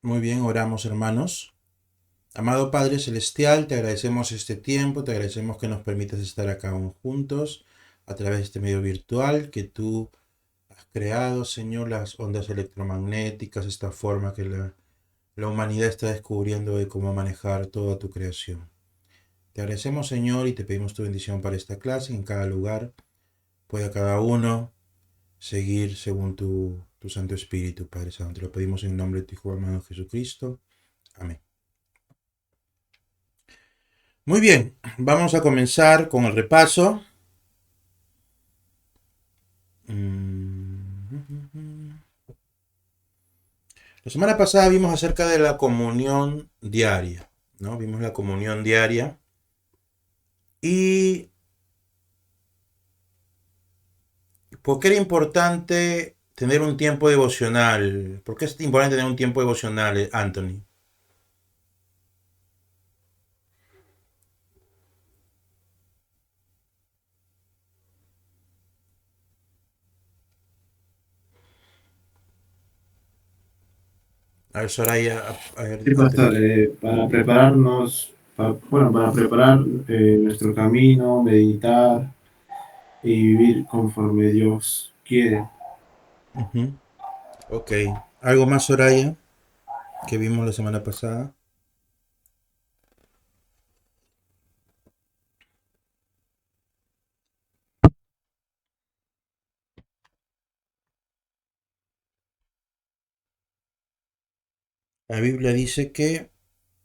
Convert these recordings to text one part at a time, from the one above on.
Muy bien, oramos hermanos. Amado Padre Celestial, te agradecemos este tiempo, te agradecemos que nos permitas estar acá aún juntos a través de este medio virtual que tú has creado, Señor, las ondas electromagnéticas, esta forma que la humanidad está descubriendo de cómo manejar toda tu creación. Te agradecemos, Señor, y te pedimos tu bendición para esta clase, en cada lugar pueda cada uno seguir según tu Santo Espíritu, Padre Santo. Te lo pedimos en el nombre de tu Hijo amado Jesucristo. Amén. Muy bien, vamos a comenzar con el repaso. La semana pasada vimos acerca de la comunión diaria, ¿no? Vimos la comunión diaria y por qué era importante tener un tiempo devocional. ¿Por qué es importante tener un tiempo devocional, Anthony? A ver, Soraya, a ver, Sí, antes de pastor, que... para prepararnos, para preparar nuestro camino, meditar y vivir conforme Dios quiere. Ujú. Ok. ¿Algo más, Soraya, que vimos la semana pasada? La Biblia dice que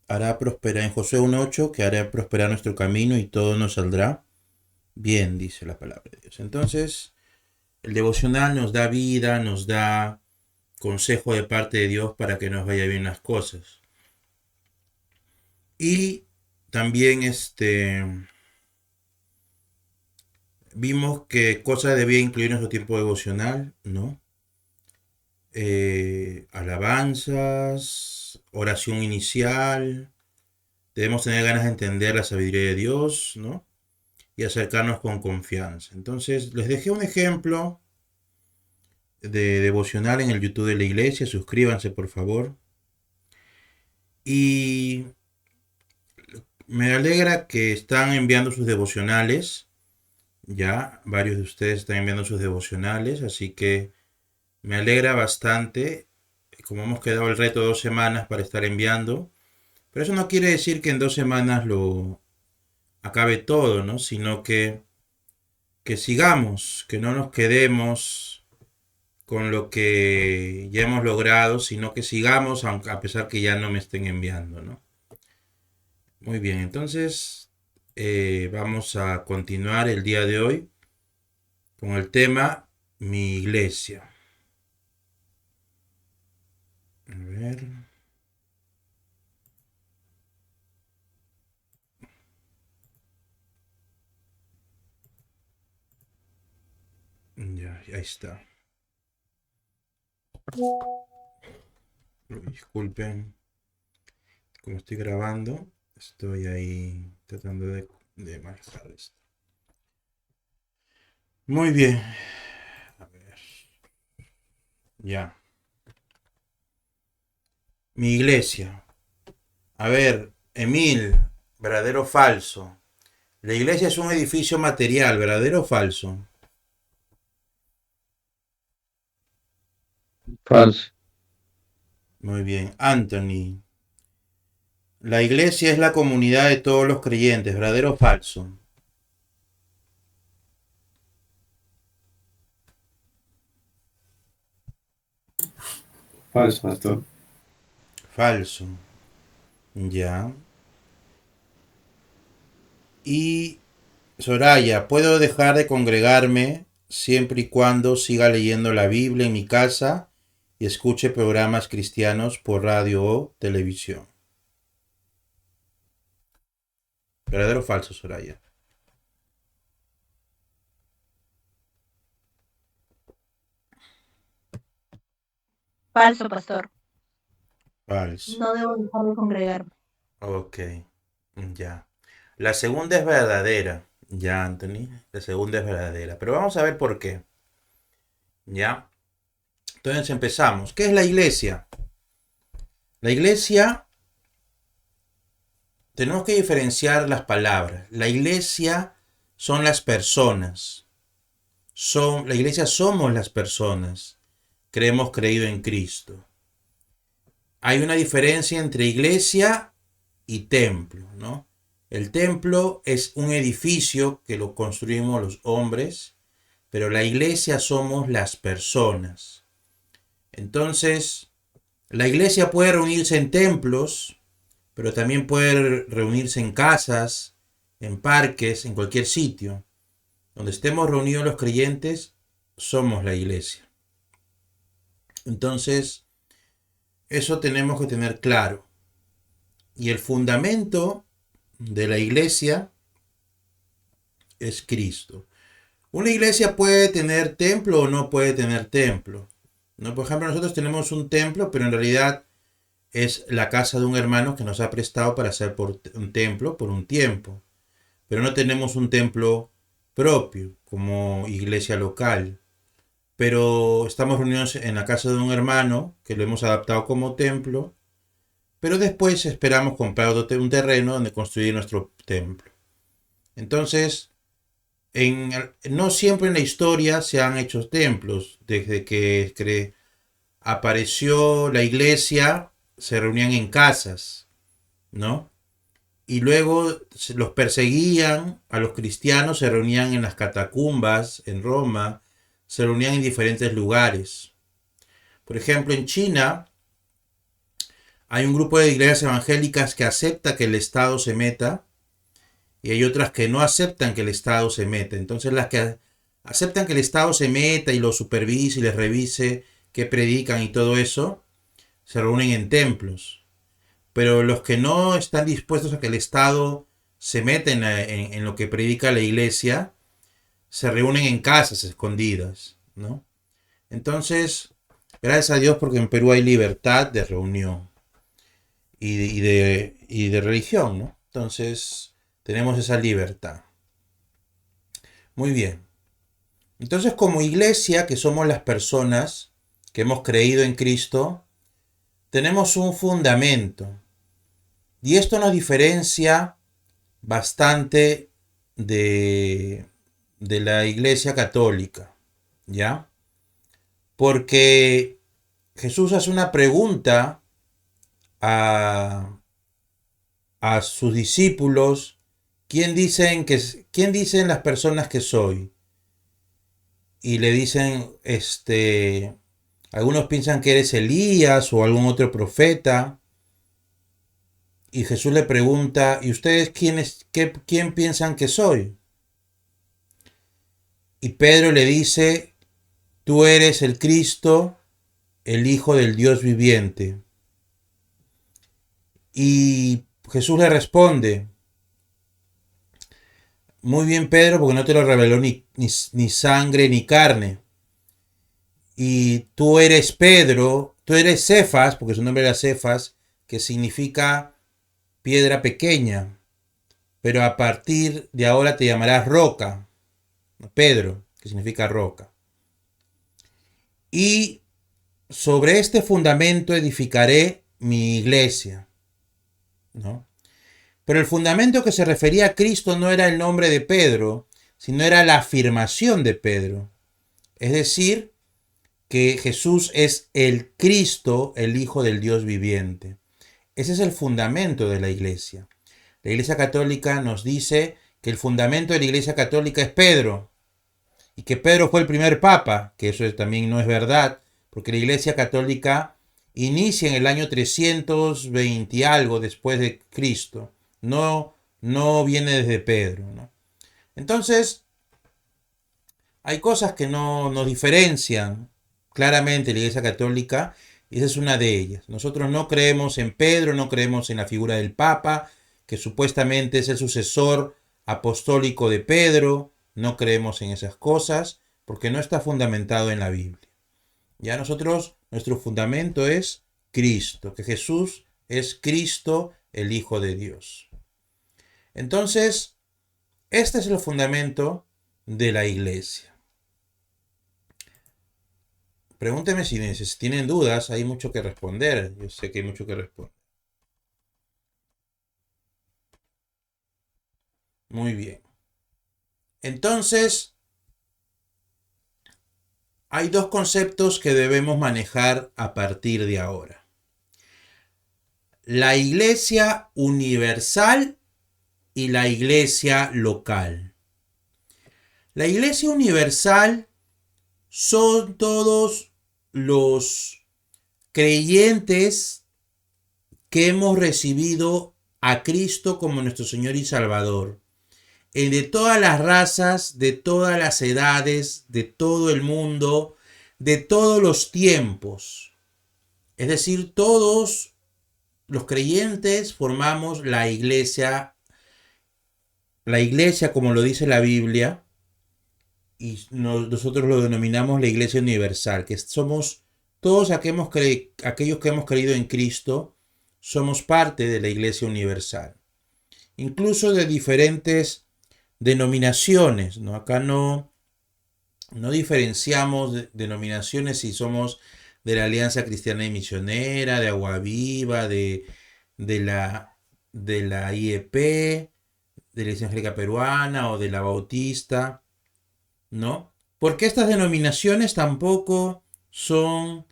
hará prosperar en Josué 1:8, que hará prosperar nuestro camino y todo nos saldrá bien, dice la palabra de Dios. Entonces, el devocional nos da vida, nos da consejo de parte de Dios para que nos vaya bien las cosas. Y también vimos que cosas debía incluir nuestro tiempo devocional, ¿no? Alabanzas, oración inicial, debemos tener ganas de entender la sabiduría de Dios, ¿no? Y acercarnos con confianza. Entonces, les dejé un ejemplo de devocional en el YouTube de la iglesia. Suscríbanse, por favor. Y me alegra que están enviando sus devocionales. Ya, varios de ustedes están enviando sus devocionales. Así que me alegra bastante. Como hemos quedado el reto 2 semanas para estar enviando. Pero eso no quiere decir que en 2 semanas lo acabe todo, ¿no? Sino que sigamos, que no nos quedemos con lo que ya hemos logrado, sino que sigamos a pesar que ya no me estén enviando, ¿no? Muy bien, entonces vamos a continuar el día de hoy con el tema Mi iglesia. A ver, ya, ahí está. Disculpen, como estoy grabando, estoy ahí tratando de manejar esto. Muy bien, a ver, ya. Mi iglesia. A ver, Emil, ¿verdadero o falso? La iglesia es un edificio material, ¿verdadero o falso? Falso. Muy bien. Anthony, la iglesia es la comunidad de todos los creyentes, ¿verdadero o falso? Falso, pastor. Falso. Ya. Y Soraya, ¿puedo dejar de congregarme siempre y cuando siga leyendo la Biblia en mi casa y escuche programas cristianos por radio o televisión? ¿Verdadero o falso, Soraya? Falso, pastor. Falso. No debo dejar de congregarme. Ok, ya. La segunda es verdadera, ya, Anthony. La segunda es verdadera. Pero vamos a ver por qué. Ya. Entonces empezamos. ¿Qué es la iglesia? La iglesia, tenemos que diferenciar las palabras. La iglesia son las personas. La iglesia somos las personas que hemos creído en Cristo. Hay una diferencia entre iglesia y templo, ¿no? El templo es un edificio que lo construimos los hombres, pero la iglesia somos las personas. Entonces, la iglesia puede reunirse en templos, pero también puede reunirse en casas, en parques, en cualquier sitio. Donde estemos reunidos los creyentes, somos la iglesia. Entonces, eso tenemos que tener claro. Y el fundamento de la iglesia es Cristo. Una iglesia puede tener templo o no puede tener templo, ¿no? Por ejemplo, nosotros tenemos un templo, pero en realidad es la casa de un hermano que nos ha prestado para hacer un templo por un tiempo. Pero no tenemos un templo propio como iglesia local. Pero estamos reunidos en la casa de un hermano que lo hemos adaptado como templo. Pero después esperamos comprar un terreno donde construir nuestro templo. Entonces, no siempre en la historia se han hecho templos. Desde que apareció la iglesia, se reunían en casas, ¿no? Y luego los perseguían a los cristianos, se reunían en las catacumbas, en Roma, se reunían en diferentes lugares. Por ejemplo, en China hay un grupo de iglesias evangélicas que acepta que el Estado se meta y hay otras que no aceptan que el Estado se meta. Entonces las que aceptan que el Estado se meta y los supervise y les revise qué predican y todo eso, se reúnen en templos. Pero los que no están dispuestos a que el Estado se meta en lo que predica la iglesia, se reúnen en casas escondidas, ¿no? Entonces, gracias a Dios porque en Perú hay libertad de reunión y de religión, ¿no? Entonces, tenemos esa libertad. Muy bien. Entonces, como iglesia, que somos las personas que hemos creído en Cristo, tenemos un fundamento. Y esto nos diferencia bastante de la iglesia católica, ¿ya? Porque Jesús hace una pregunta a sus discípulos: ¿quién dicen las personas que soy? Y le dicen, algunos piensan que eres Elías o algún otro profeta. Y Jesús le pregunta, ¿y ustedes quién piensan que soy? Y Pedro le dice, tú eres el Cristo, el Hijo del Dios viviente. Y Jesús le responde, muy bien, Pedro, porque no te lo reveló ni sangre ni carne. Y tú eres Pedro, tú eres Cefas, porque su nombre era Cefas, que significa piedra pequeña. Pero a partir de ahora te llamarás Roca. Pedro, que significa roca. Y sobre este fundamento edificaré mi iglesia, ¿no? Pero el fundamento que se refería a Cristo no era el nombre de Pedro, sino era la afirmación de Pedro. Es decir, que Jesús es el Cristo, el Hijo del Dios viviente. Ese es el fundamento de la iglesia. La Iglesia Católica nos dice que el fundamento de la Iglesia Católica es Pedro, y que Pedro fue el primer papa, que eso también no es verdad, porque la Iglesia Católica inicia en el año 320 y algo después de Cristo. No viene desde Pedro, ¿no? Entonces, hay cosas que nos diferencian claramente la Iglesia Católica, y esa es una de ellas. Nosotros no creemos en Pedro, no creemos en la figura del Papa, que supuestamente es el sucesor apostólico de Pedro. No creemos en esas cosas porque no está fundamentado en la Biblia. Ya nuestro fundamento es Cristo, que Jesús es Cristo, el Hijo de Dios. Entonces, este es el fundamento de la iglesia. Pregúnteme si tienen dudas, hay mucho que responder. Yo sé que hay mucho que responder. Muy bien. Entonces, hay dos conceptos que debemos manejar a partir de ahora. La iglesia universal y la iglesia local. La iglesia universal son todos los creyentes que hemos recibido a Cristo como nuestro Señor y Salvador. De todas las razas, de todas las edades, de todo el mundo, de todos los tiempos. Es decir, todos los creyentes formamos la iglesia como lo dice la Biblia, y nosotros lo denominamos la iglesia universal, que somos todos aquellos que hemos creído en Cristo, somos parte de la iglesia universal. Incluso de diferentes denominaciones, ¿no? Acá no diferenciamos denominaciones si somos de la Alianza Cristiana y Misionera, de Agua Viva, de la IEP, de la Iglesia Angélica Peruana o de la Bautista, ¿no? Porque estas denominaciones tampoco son,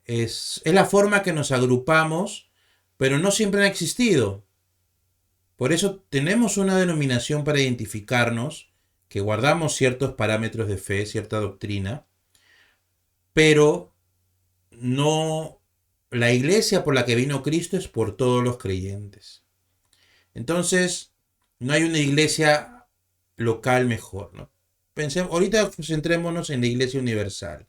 es la forma que nos agrupamos, pero no siempre han existido. Por eso tenemos una denominación para identificarnos, que guardamos ciertos parámetros de fe, cierta doctrina, pero no, la iglesia por la que vino Cristo es por todos los creyentes. Entonces, no hay una iglesia local mejor, ¿no? Ahorita centrémonos en la iglesia universal.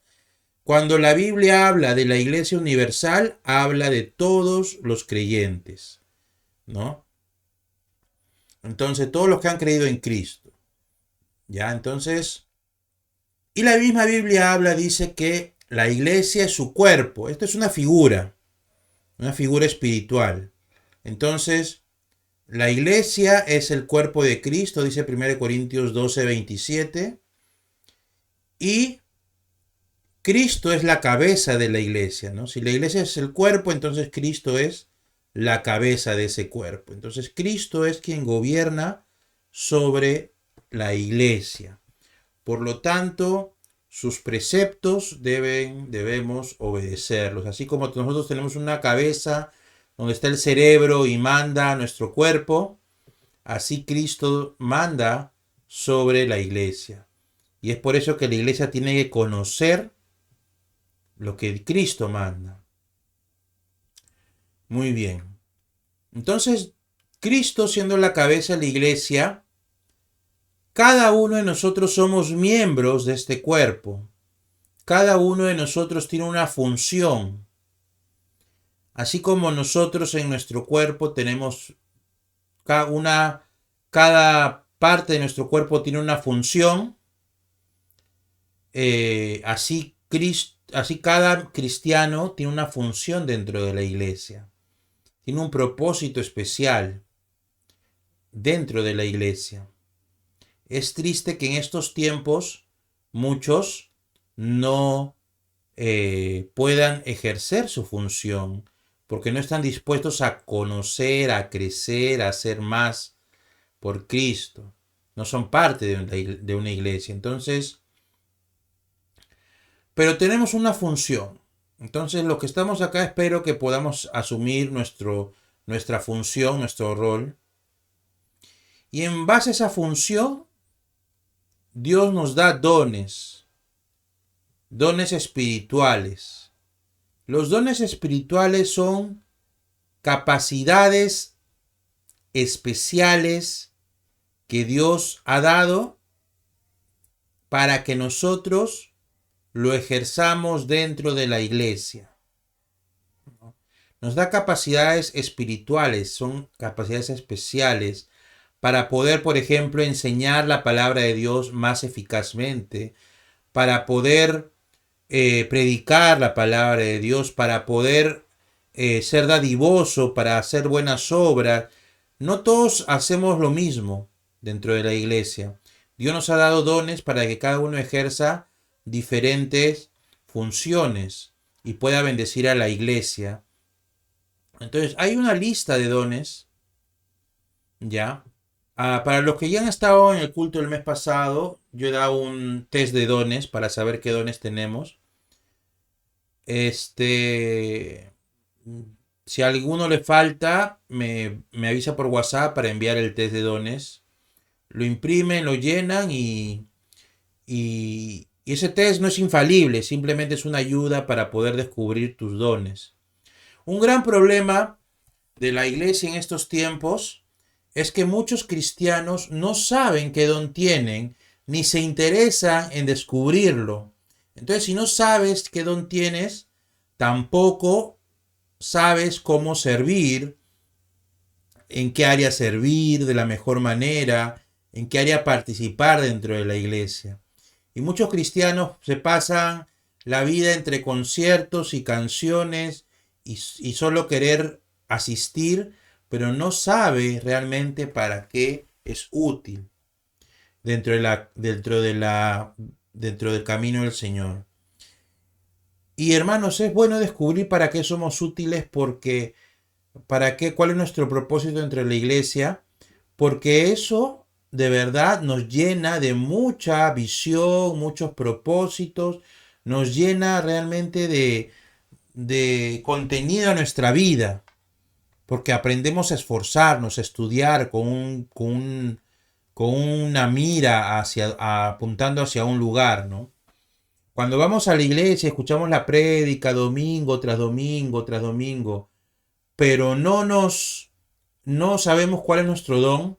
Cuando la Biblia habla de la iglesia universal, habla de todos los creyentes, ¿no? Entonces, todos los que han creído en Cristo. ¿Ya? Entonces, y la misma Biblia dice que la iglesia es su cuerpo. Esto es una figura espiritual. Entonces, la iglesia es el cuerpo de Cristo, dice 1 Corintios 12, 27. Y Cristo es la cabeza de la iglesia, ¿no? Si la iglesia es el cuerpo, entonces Cristo es la cabeza de ese cuerpo. Entonces Cristo es quien gobierna sobre la iglesia. Por lo tanto, sus preceptos debemos obedecerlos. Así como nosotros tenemos una cabeza donde está el cerebro y manda a nuestro cuerpo, así Cristo manda sobre la iglesia. Y es por eso que la iglesia tiene que conocer lo que Cristo manda. Muy bien. Entonces, Cristo siendo la cabeza de la iglesia, cada uno de nosotros somos miembros de este cuerpo. Cada uno de nosotros tiene una función. Así como nosotros en nuestro cuerpo tenemos cada parte de nuestro cuerpo tiene una función, así cada cristiano tiene una función dentro de la iglesia. Tiene un propósito especial dentro de la iglesia. Es triste que en estos tiempos muchos no puedan ejercer su función porque no están dispuestos a conocer, a crecer, a hacer más por Cristo. No son parte de una iglesia. Entonces, pero tenemos una función. Entonces, los que estamos acá espero que podamos asumir nuestra función, nuestro rol. Y en base a esa función, Dios nos da dones espirituales. Los dones espirituales son capacidades especiales que Dios ha dado para que nosotros lo ejerzamos dentro de la iglesia. Nos da capacidades espirituales, son capacidades especiales para poder, por ejemplo, enseñar la palabra de Dios más eficazmente, para poder predicar la palabra de Dios, para poder ser dadivoso, para hacer buenas obras. No todos hacemos lo mismo dentro de la iglesia. Dios nos ha dado dones para que cada uno ejerza diferentes funciones y pueda bendecir a la iglesia. Entonces, hay una lista de dones, ¿ya? Para los que ya han estado en el culto el mes pasado, yo he dado un test de dones para saber qué dones tenemos. Si a alguno le falta, me avisa por WhatsApp para enviar el test de dones. Lo imprimen, lo llenan y ese test no es infalible, simplemente es una ayuda para poder descubrir tus dones. Un gran problema de la iglesia en estos tiempos es que muchos cristianos no saben qué don tienen, ni se interesan en descubrirlo. Entonces, si no sabes qué don tienes, tampoco sabes cómo servir, en qué área servir de la mejor manera, en qué área participar dentro de la iglesia. Y muchos cristianos se pasan la vida entre conciertos y canciones y solo querer asistir, pero no sabe realmente para qué es útil dentro del camino del Señor. Y hermanos, es bueno descubrir para qué somos útiles, porque cuál es nuestro propósito dentro de la iglesia, porque eso de verdad nos llena de mucha visión, muchos propósitos, nos llena realmente de contenido a nuestra vida, porque aprendemos a esforzarnos, a estudiar con una mira apuntando hacia un lugar, ¿no? Cuando vamos a la iglesia, escuchamos la prédica domingo tras domingo tras domingo, pero no sabemos cuál es nuestro don,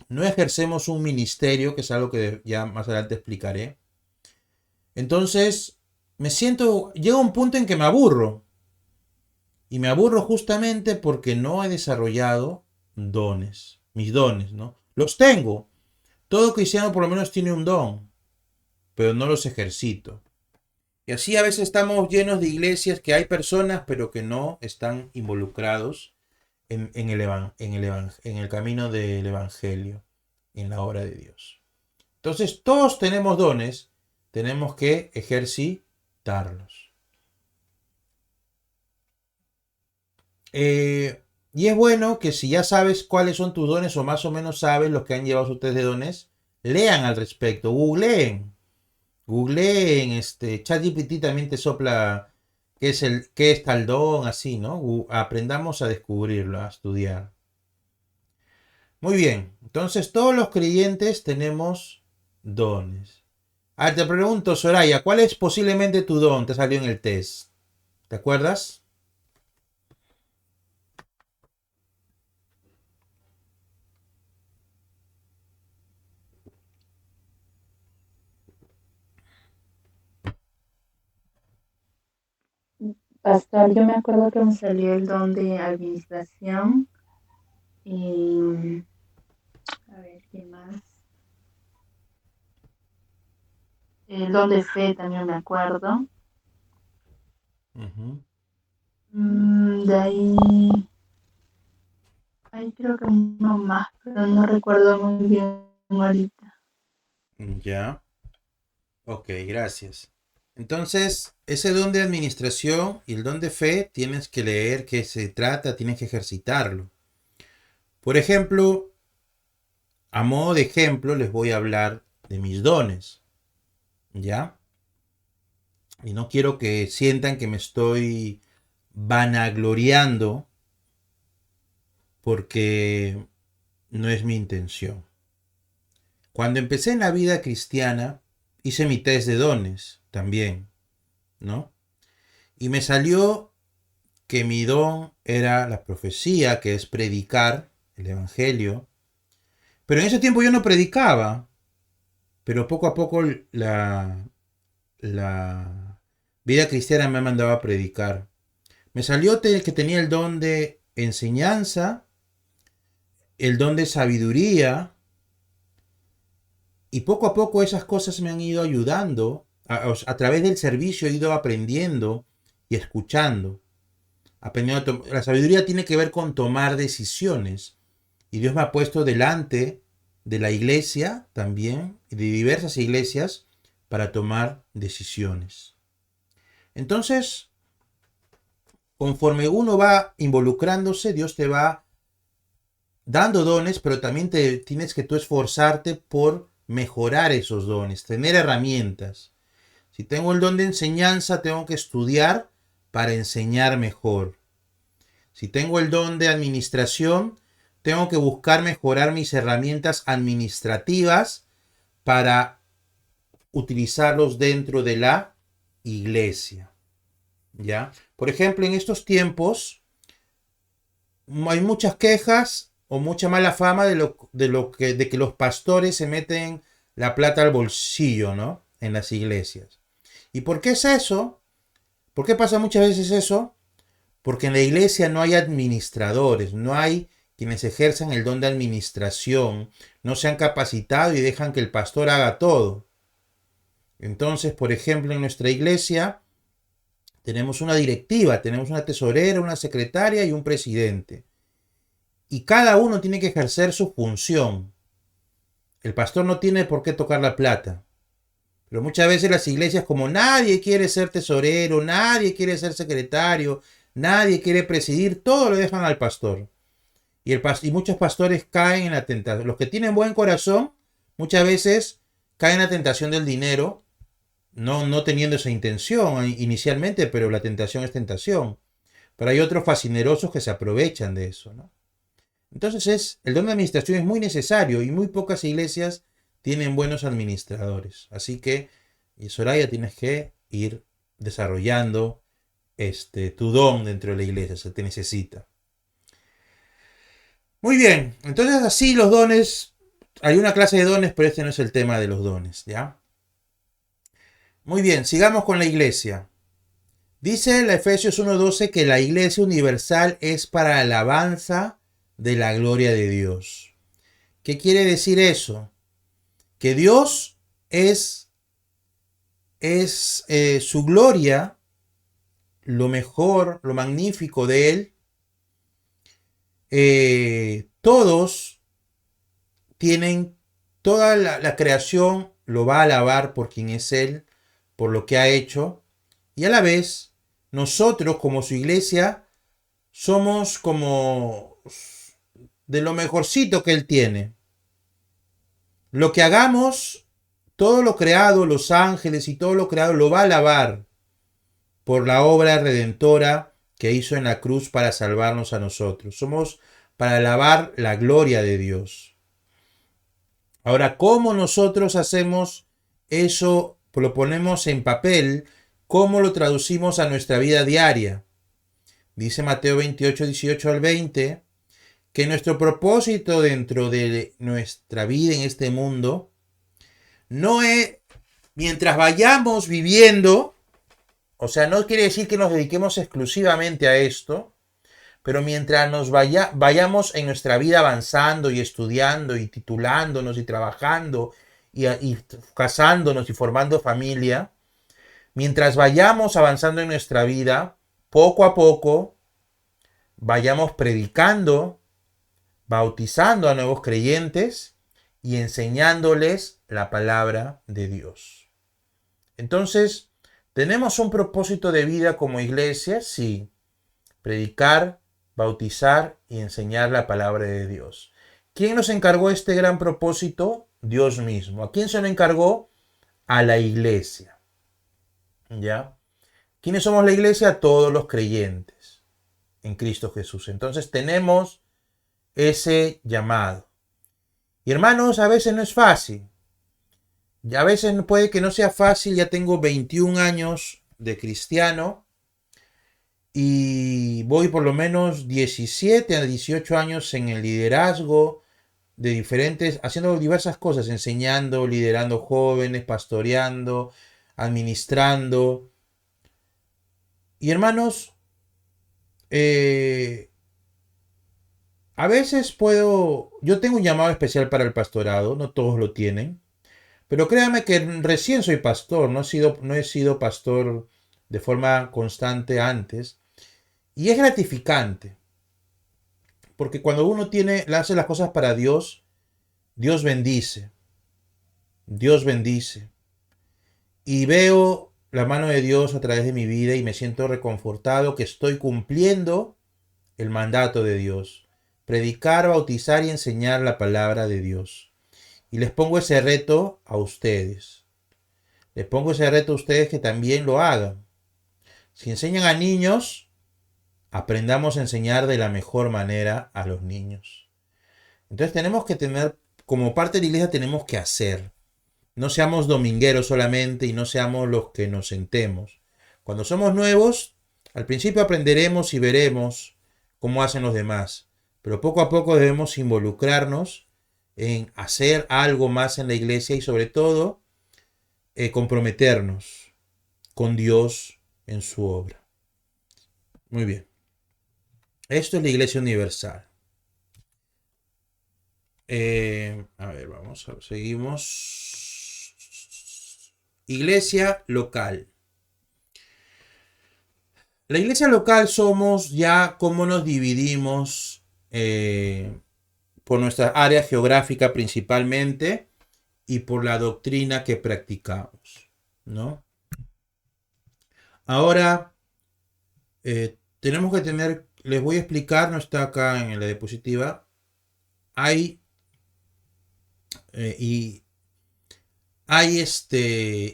no ejercemos un ministerio, que es algo que ya más adelante explicaré. Entonces, llega un punto en que me aburro. Y me aburro justamente porque no he desarrollado mis dones, ¿no? Los tengo. Todo cristiano por lo menos tiene un don, pero no los ejercito. Y así a veces estamos llenos de iglesias que hay personas, pero que no están involucrados en el camino del evangelio, en la obra de Dios. Entonces, todos tenemos dones, tenemos que ejercitarlos. Y es bueno que si ya sabes cuáles son tus dones, o más o menos sabes los que han llevado ustedes de dones, lean al respecto, googleen, ChatGPT también te sopla qué es tal don, así, ¿no? Aprendamos a descubrirlo, a estudiar. Muy bien, entonces todos los creyentes tenemos dones. Te pregunto, Soraya, ¿cuál es posiblemente tu don? Te salió en el test. ¿Te acuerdas? Pastor, yo me acuerdo que me salió el don de administración y a ver, ¿qué más? El don de fe también me acuerdo. De ahí creo que uno más, pero no recuerdo muy bien ahorita. Ya. Ok, gracias. Entonces, ese don de administración y el don de fe tienes que leer qué se trata, tienes que ejercitarlo. Por ejemplo, a modo de ejemplo, les voy a hablar de mis dones. ¿Ya? Y no quiero que sientan que me estoy vanagloriando, porque no es mi intención. Cuando empecé en la vida cristiana, hice mi test de dones también, ¿no? Y me salió que mi don era la profecía, que es predicar el evangelio. Pero en ese tiempo yo no predicaba, pero poco a poco la vida cristiana me mandaba a predicar. Me salió que tenía el don de enseñanza, el don de sabiduría, y poco a poco esas cosas me han ido ayudando. A través del servicio he ido aprendiendo y escuchando. La sabiduría tiene que ver con tomar decisiones. Y Dios me ha puesto delante de la iglesia también, de diversas iglesias, para tomar decisiones. Entonces, conforme uno va involucrándose, Dios te va dando dones, pero también tienes que tú esforzarte por mejorar esos dones, tener herramientas. Si tengo el don de enseñanza, tengo que estudiar para enseñar mejor. Si tengo el don de administración, tengo que buscar mejorar mis herramientas administrativas para utilizarlos dentro de la iglesia. ¿Ya? Por ejemplo, en estos tiempos hay muchas quejas o mucha mala fama de que los pastores se meten la plata al bolsillo, ¿no? En las iglesias. ¿Y por qué es eso? ¿Por qué pasa muchas veces eso? Porque en la iglesia no hay administradores, no hay quienes ejerzan el don de administración, no se han capacitado y dejan que el pastor haga todo. Entonces, por ejemplo, en nuestra iglesia tenemos una directiva, tenemos una tesorera, una secretaria y un presidente. Y cada uno tiene que ejercer su función. El pastor no tiene por qué tocar la plata. Pero muchas veces las iglesias, como nadie quiere ser tesorero, nadie quiere ser secretario, nadie quiere presidir, todo lo dejan al pastor. Y muchos pastores caen en la tentación. Los que tienen buen corazón, muchas veces caen en la tentación del dinero, no teniendo esa intención inicialmente, pero la tentación es tentación. Pero hay otros facinerosos que se aprovechan de eso, ¿no? Entonces el don de administración es muy necesario y muy pocas iglesias tienen buenos administradores. Así que, Soraya, tienes que ir desarrollando tu don dentro de la iglesia, se te necesita. Muy bien, entonces así los dones, hay una clase de dones, pero este no es el tema de los dones, ¿ya? Muy bien, sigamos con la iglesia. Dice en Efesios 1:12 que la iglesia universal es para la alabanza de la gloria de Dios. ¿Qué quiere decir eso? Que Dios es su gloria, lo mejor, lo magnífico de Él. Todos tienen, toda la creación lo va a alabar por quien es Él, por lo que ha hecho, y a la vez nosotros como su iglesia somos como de lo mejorcito que Él tiene. Lo que hagamos, todo lo creado, los ángeles y todo lo creado lo va a alabar por la obra redentora que hizo en la cruz para salvarnos a nosotros. Somos para alabar la gloria de Dios. Ahora, ¿cómo nosotros hacemos eso? Lo ponemos en papel, ¿cómo lo traducimos a nuestra vida diaria? Dice Mateo 28, 18 al 20, que nuestro propósito dentro de nuestra vida en este mundo no es, mientras vayamos viviendo, o sea, no quiere decir que nos dediquemos exclusivamente a esto, pero mientras nos vayamos en nuestra vida avanzando y estudiando y titulándonos y trabajando y casándonos y formando familia, mientras vayamos avanzando en nuestra vida, poco a poco, vayamos predicando, bautizando a nuevos creyentes y enseñándoles la palabra de Dios. Entonces, ¿tenemos un propósito de vida como iglesia? Sí, predicar, bautizar y enseñar la palabra de Dios. ¿Quién nos encargó este gran propósito? Dios mismo. ¿A quién se lo encargó? A la iglesia. ¿Ya? ¿Quiénes somos la iglesia? Todos los creyentes en Cristo Jesús. Entonces tenemos ese llamado. Y hermanos, a veces no es fácil. Y a veces puede que no sea fácil. Ya tengo 21 años de cristiano. Y voy por lo menos 17 a 18 años en el liderazgo de haciendo diversas cosas, enseñando, liderando jóvenes, pastoreando, administrando. Y hermanos, a veces yo tengo un llamado especial para el pastorado, no todos lo tienen, pero créanme que recién soy pastor, no he sido pastor de forma constante antes. Y es gratificante, porque cuando uno hace las cosas para Dios, Dios bendice. Dios bendice. Y veo la mano de Dios a través de mi vida y me siento reconfortado que estoy cumpliendo el mandato de Dios. Predicar, bautizar y enseñar la palabra de Dios. Y les pongo ese reto a ustedes. Les pongo ese reto a ustedes que también lo hagan. Si enseñan a niños, aprendamos a enseñar de la mejor manera a los niños. Entonces tenemos que tener, como parte de la iglesia tenemos que hacer. No seamos domingueros solamente y no seamos los que nos sentemos. Cuando somos nuevos, al principio aprenderemos y veremos cómo hacen los demás. Pero poco a poco debemos involucrarnos en hacer algo más en la iglesia y sobre todo comprometernos con Dios en su obra. Muy bien. Esto es la Iglesia Universal. A ver, vamos a ver, seguimos. Iglesia local. La iglesia local somos ya cómo nos dividimos por nuestra área geográfica principalmente y por la doctrina que practicamos, ¿no? Ahora tenemos que tener, les voy a explicar, no está acá en la diapositiva, hay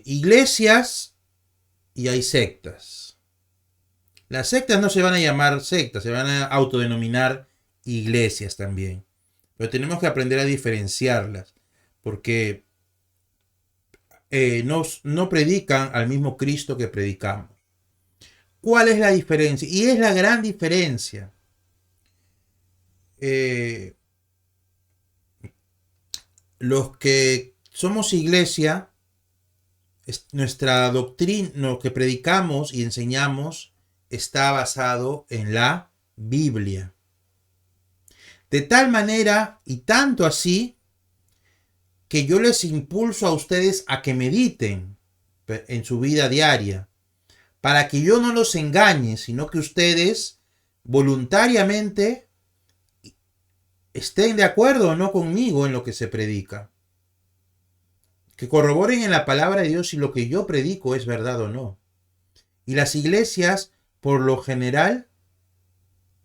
iglesias y hay sectas. Las sectas no se van a llamar sectas, se van a autodenominar iglesias también. Pero tenemos que aprender a diferenciarlas, porque no predican al mismo Cristo que predicamos. ¿Cuál es la diferencia? Y es la gran diferencia. Los que somos iglesia, nuestra doctrina, lo que predicamos y enseñamos, está basado en la Biblia. De tal manera y tanto así que yo les impulso a ustedes a que mediten en su vida diaria, para que yo no los engañe, sino que ustedes voluntariamente estén de acuerdo o no conmigo en lo que se predica. Que corroboren en la palabra de Dios si lo que yo predico es verdad o no. Y las iglesias, por lo general,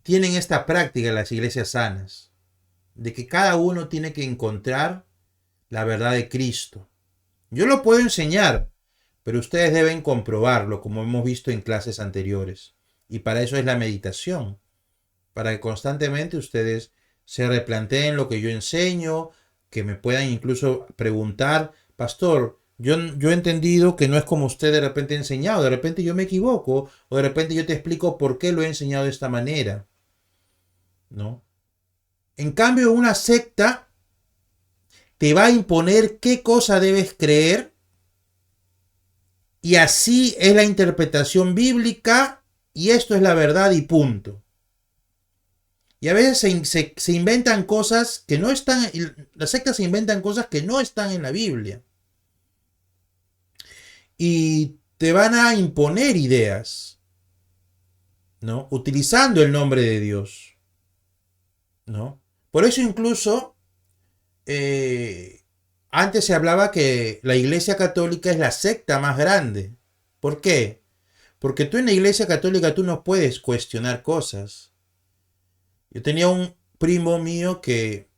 tienen esta práctica, las iglesias sanas, de que cada uno tiene que encontrar la verdad de Cristo. Yo lo puedo enseñar, pero ustedes deben comprobarlo, como hemos visto en clases anteriores. Y para eso es la meditación, para que constantemente ustedes se replanteen lo que yo enseño, que me puedan incluso preguntar, pastor, yo he entendido que no es como usted de repente ha enseñado, de repente yo me equivoco, o de repente yo te explico por qué lo he enseñado de esta manera, ¿no? En cambio, una secta te va a imponer qué cosa debes creer, y así es la interpretación bíblica, y esto es la verdad y punto. Y a veces se inventan cosas que no están, las sectas se inventan cosas que no están en la Biblia. Y te van a imponer ideas, ¿no? Utilizando el nombre de Dios, ¿no? Por eso incluso antes se hablaba que la Iglesia Católica es la secta más grande. ¿Por qué? Porque tú en la Iglesia Católica tú no puedes cuestionar cosas. Yo tenía un primo mío que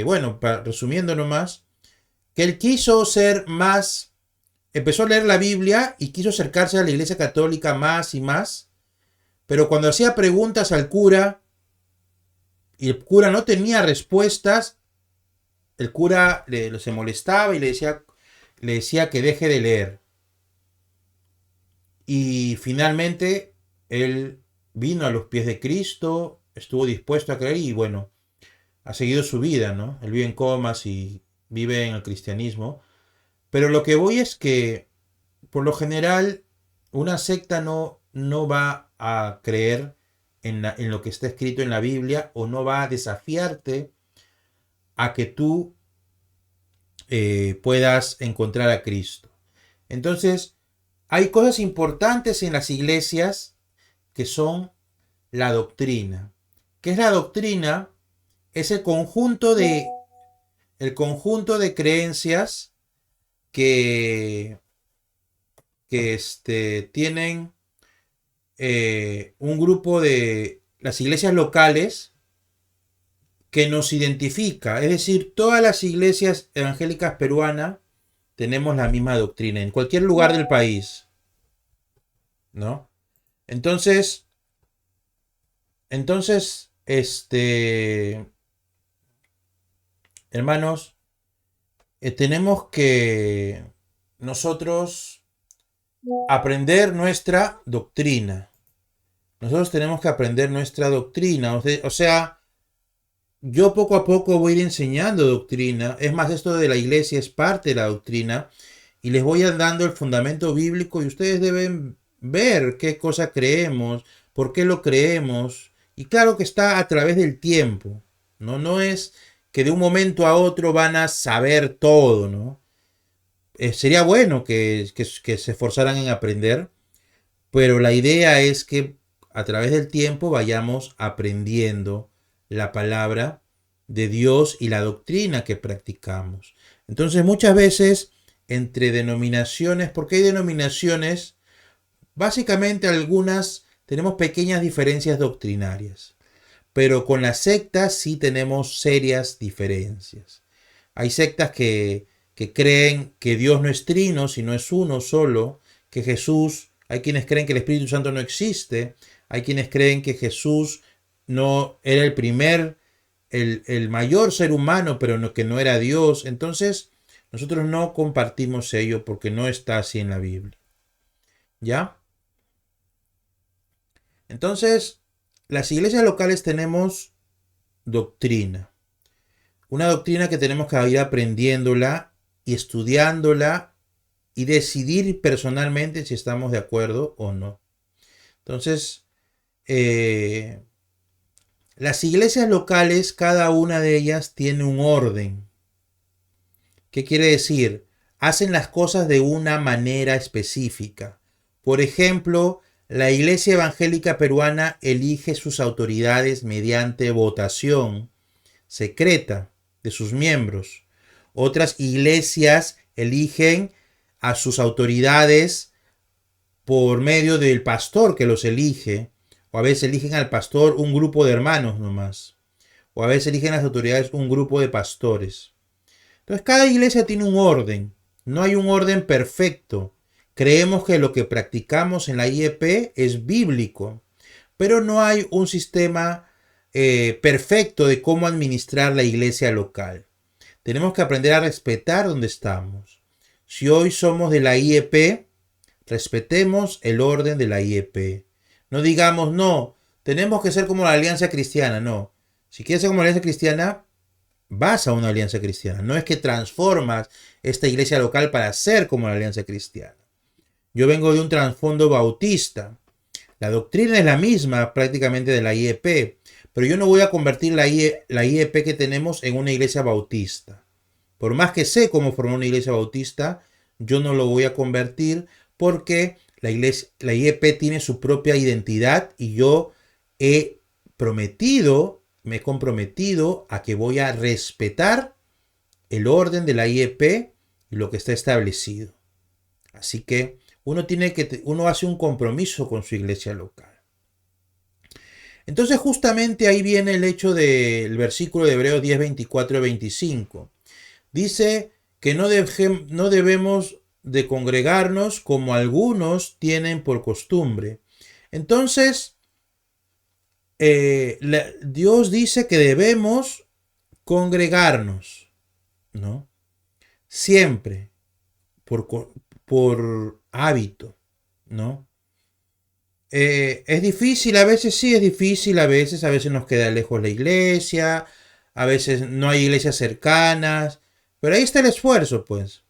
bueno, resumiendo nomás, que él quiso ser más, empezó a leer la Biblia y quiso acercarse a la Iglesia Católica más y más, pero cuando hacía preguntas al cura y el cura no tenía respuestas, el cura se molestaba y le decía que deje de leer. Y finalmente él vino a los pies de Cristo, estuvo dispuesto a creer y bueno, ha seguido su vida, ¿no? Él vive en Comas y vive en el cristianismo. Pero lo que voy es que, por lo general, una secta no va a creer en lo que está escrito en la Biblia o no va a desafiarte a que tú puedas encontrar a Cristo. Entonces, hay cosas importantes en las iglesias que son la doctrina. ¿Qué es la doctrina? Es el conjunto de creencias que que tienen un grupo de las iglesias locales que nos identifica. Es decir, todas las iglesias evangélicas peruanas tenemos la misma doctrina en cualquier lugar del país, ¿no? Entonces, hermanos, tenemos que nosotros aprender nuestra doctrina. Nosotros tenemos que aprender nuestra doctrina. O sea, yo poco a poco voy a ir enseñando doctrina. Es más, esto de la iglesia es parte de la doctrina. Y les voy a dando el fundamento bíblico y ustedes deben ver qué cosa creemos, por qué lo creemos. Y claro que está a través del tiempo. No es que de un momento a otro van a saber todo, ¿no? Sería bueno que se esforzaran en aprender, pero la idea es que a través del tiempo vayamos aprendiendo la palabra de Dios y la doctrina que practicamos. Entonces muchas veces entre denominaciones, porque hay denominaciones, básicamente algunas tenemos pequeñas diferencias doctrinarias, pero con las sectas sí tenemos serias diferencias. Hay sectas que creen que Dios no es trino, sino es uno solo, que Jesús, hay quienes creen que el Espíritu Santo no existe, hay quienes creen que Jesús no era el mayor ser humano, pero que no era Dios. Entonces, nosotros no compartimos ello porque no está así en la Biblia. ¿Ya? Entonces, las iglesias locales tenemos doctrina. Una doctrina que tenemos que ir aprendiéndola y estudiándola y decidir personalmente si estamos de acuerdo o no. Entonces, las iglesias locales, cada una de ellas tiene un orden. ¿Qué quiere decir? Hacen las cosas de una manera específica. Por ejemplo, la Iglesia Evangélica Peruana elige sus autoridades mediante votación secreta de sus miembros. Otras iglesias eligen a sus autoridades por medio del pastor que los elige, o a veces eligen al pastor un grupo de hermanos nomás, o a veces eligen a las autoridades un grupo de pastores. Entonces cada iglesia tiene un orden, no hay un orden perfecto. Creemos que lo que practicamos en la IEP es bíblico, pero no hay un sistema perfecto de cómo administrar la iglesia local. Tenemos que aprender a respetar donde estamos. Si hoy somos de la IEP, respetemos el orden de la IEP. No digamos, no, tenemos que ser como la Alianza Cristiana. No, si quieres ser como la Alianza Cristiana, vas a una Alianza Cristiana. No es que transformas esta iglesia local para ser como la Alianza Cristiana. Yo vengo de un trasfondo bautista. La doctrina es la misma prácticamente de la IEP, pero yo no voy a convertir la IEP que tenemos en una iglesia bautista. Por más que sé cómo formar una iglesia bautista, yo no lo voy a convertir porque la IEP tiene su propia identidad y yo me he comprometido a que voy a respetar el orden de la IEP y lo que está establecido. Así que uno hace un compromiso con su iglesia local. Entonces justamente ahí viene el hecho del versículo de Hebreos 10, 24 y 25. Dice que no debemos de congregarnos como algunos tienen por costumbre. Entonces, Dios dice que debemos congregarnos, ¿no? Siempre, por hábito, ¿no? Es difícil, a veces sí es difícil, a veces nos queda lejos la iglesia, a veces no hay iglesias cercanas, pero ahí está el esfuerzo, pues.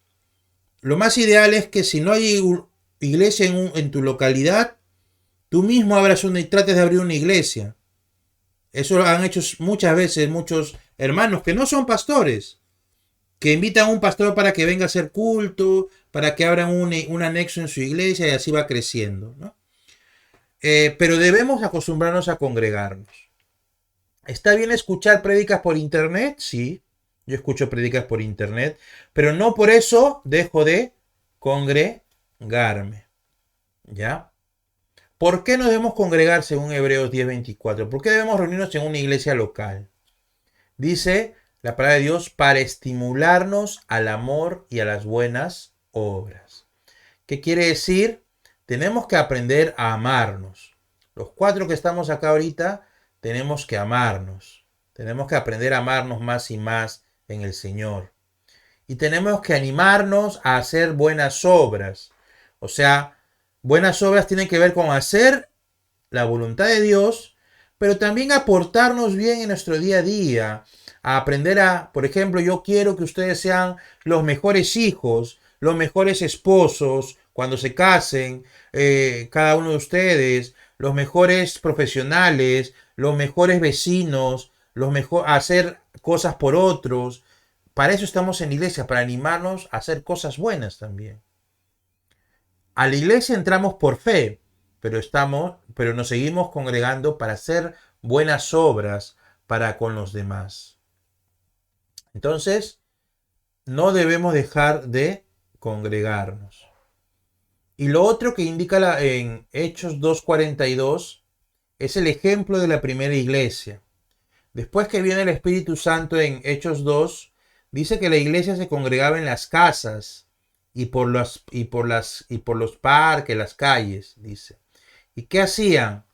Lo más ideal es que si no hay iglesia en tu localidad, tú mismo abras y trates de abrir una iglesia. Eso lo han hecho muchas veces muchos hermanos que no son pastores, que invitan a un pastor para que venga a hacer culto, para que abran un anexo en su iglesia y así va creciendo, ¿no? Pero debemos acostumbrarnos a congregarnos. ¿Está bien escuchar prédicas por internet? Sí, yo escucho prédicas por internet, pero no por eso dejo de congregarme. ¿Ya? ¿Por qué nos debemos congregar según Hebreos 10:24? ¿Por qué debemos reunirnos en una iglesia local? Dice la palabra de Dios para estimularnos al amor y a las buenas obras. ¿Qué quiere decir? Tenemos que aprender a amarnos. Los 4 que estamos acá ahorita tenemos que amarnos. Tenemos que aprender a amarnos más y más en el Señor. Y tenemos que animarnos a hacer buenas obras. O sea, buenas obras tienen que ver con hacer la voluntad de Dios, pero también aportarnos bien en nuestro día a día, a aprender a, por ejemplo, yo quiero que ustedes sean los mejores hijos, los mejores esposos, cuando se casen, cada uno de ustedes, los mejores profesionales, los mejores vecinos, hacer cosas por otros. Para eso estamos en la iglesia, para animarnos a hacer cosas buenas también. A la iglesia entramos por fe, pero nos seguimos congregando para hacer buenas obras para con los demás. Entonces, no debemos dejar de congregarnos. Y lo otro que indica en Hechos 2:42 es el ejemplo de la primera iglesia. Después que viene el Espíritu Santo en Hechos 2, dice que la iglesia se congregaba en las casas y por los parques, las calles, dice. ¿Y qué hacían?